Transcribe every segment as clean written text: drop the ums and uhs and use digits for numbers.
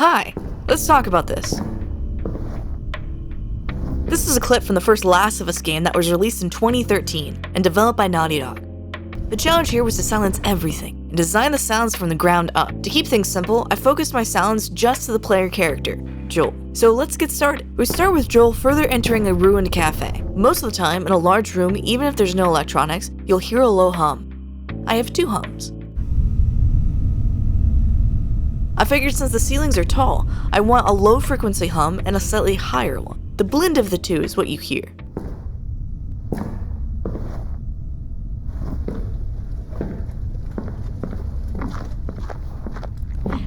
Hi, let's talk about this. This is a clip from the first Last of Us game that was released in 2013 and developed by Naughty Dog. The challenge here was to silence everything and design the sounds from the ground up. To keep things simple, I focused my sounds just to the player character, Joel. So let's get started. We start with Joel further entering a ruined cafe. Most of the time, in a large room, even if there's no electronics, you'll hear a low hum. I have two hums. I figured since the ceilings are tall, I want a low frequency hum and a slightly higher one. The blend of the two is what you hear.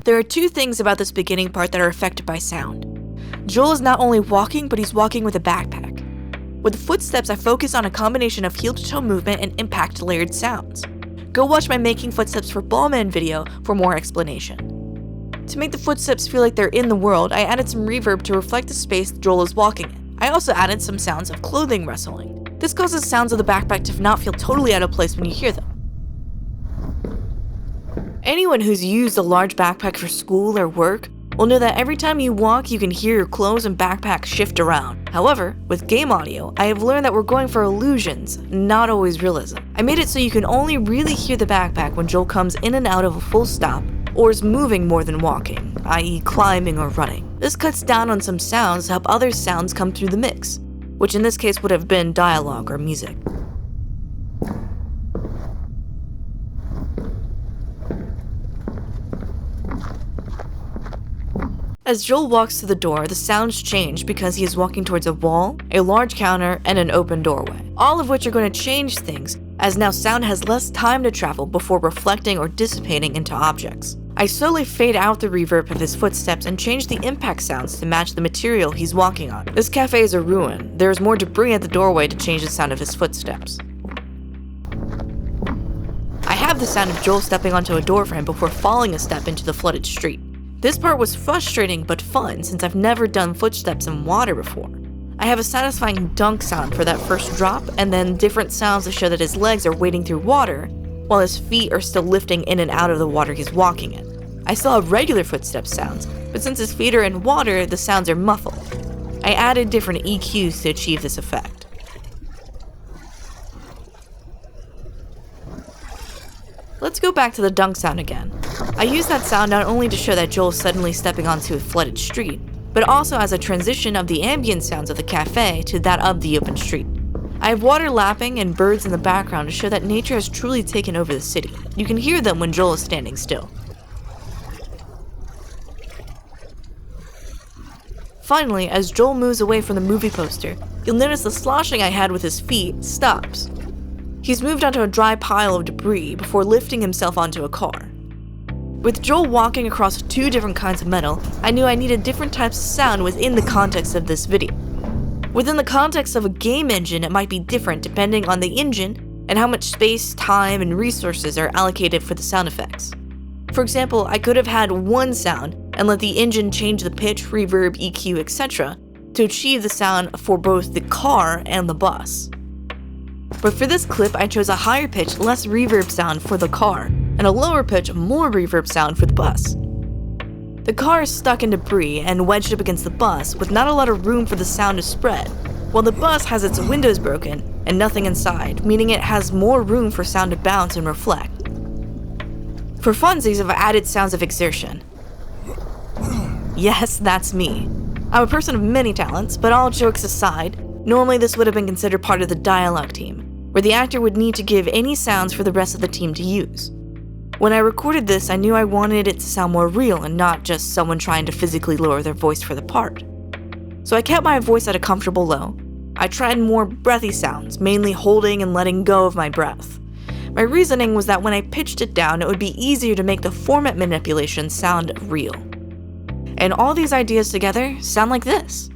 There are two things about this beginning part that are affected by sound. Joel is not only walking, but he's walking with a backpack. With the footsteps, I focus on a combination of heel-to-toe movement and impact layered sounds. Go watch my Making Footsteps for Ballman video for more explanation. To make the footsteps feel like they're in the world, I added some reverb to reflect the space Joel is walking in. I also added some sounds of clothing rustling. This causes sounds of the backpack to not feel totally out of place when you hear them. Anyone who's used a large backpack for school or work will know that every time you walk, you can hear your clothes and backpack shift around. However, with game audio, I have learned that we're going for illusions, not always realism. I made it so you can only really hear the backpack when Joel comes in and out of a full stop or is moving more than walking, i.e. climbing or running. This cuts down on some sounds to help other sounds come through the mix, which in this case would have been dialogue or music. As Joel walks to the door, the sounds change because he is walking towards a wall, a large counter, and an open doorway. All of which are going to change things, as now sound has less time to travel before reflecting or dissipating into objects. I slowly fade out the reverb of his footsteps and change the impact sounds to match the material he's walking on. This cafe is a ruin. There is more debris at the doorway to change the sound of his footsteps. I have the sound of Joel stepping onto a doorframe before falling a step into the flooded street. This part was frustrating but fun since I've never done footsteps in water before. I have a satisfying dunk sound for that first drop, and then different sounds to show that his legs are wading through water, while his feet are still lifting in and out of the water he's walking in. I still have regular footstep sounds, but since his feet are in water, the sounds are muffled. I added different EQs to achieve this effect. Let's go back to the dunk sound again. I use that sound not only to show that Joel is suddenly stepping onto a flooded street, but also as a transition of the ambient sounds of the cafe to that of the open street. I have water lapping and birds in the background to show that nature has truly taken over the city. You can hear them when Joel is standing still. Finally, as Joel moves away from the movie poster, you'll notice the sloshing I had with his feet stops. He's moved onto a dry pile of debris before lifting himself onto a car. With Joel walking across two different kinds of metal, I knew I needed different types of sound within the context of this video. Within the context of a game engine, it might be different depending on the engine and how much space, time, and resources are allocated for the sound effects. For example, I could have had one sound and let the engine change the pitch, reverb, EQ, etc. to achieve the sound for both the car and the bus. But for this clip, I chose a higher pitch, less reverb sound for the car, and a lower pitch, more reverb sound for the bus. The car is stuck in debris and wedged up against the bus with not a lot of room for the sound to spread, while the bus has its windows broken and nothing inside, meaning it has more room for sound to bounce and reflect. For funsies, I've added sounds of exertion. Yes, that's me. I'm a person of many talents, but all jokes aside, normally this would have been considered part of the dialogue team, where the actor would need to give any sounds for the rest of the team to use. When I recorded this, I knew I wanted it to sound more real and not just someone trying to physically lower their voice for the part. So I kept my voice at a comfortable low. I tried more breathy sounds, mainly holding and letting go of my breath. My reasoning was that when I pitched it down, it would be easier to make the format manipulation sound real. And all these ideas together sound like this.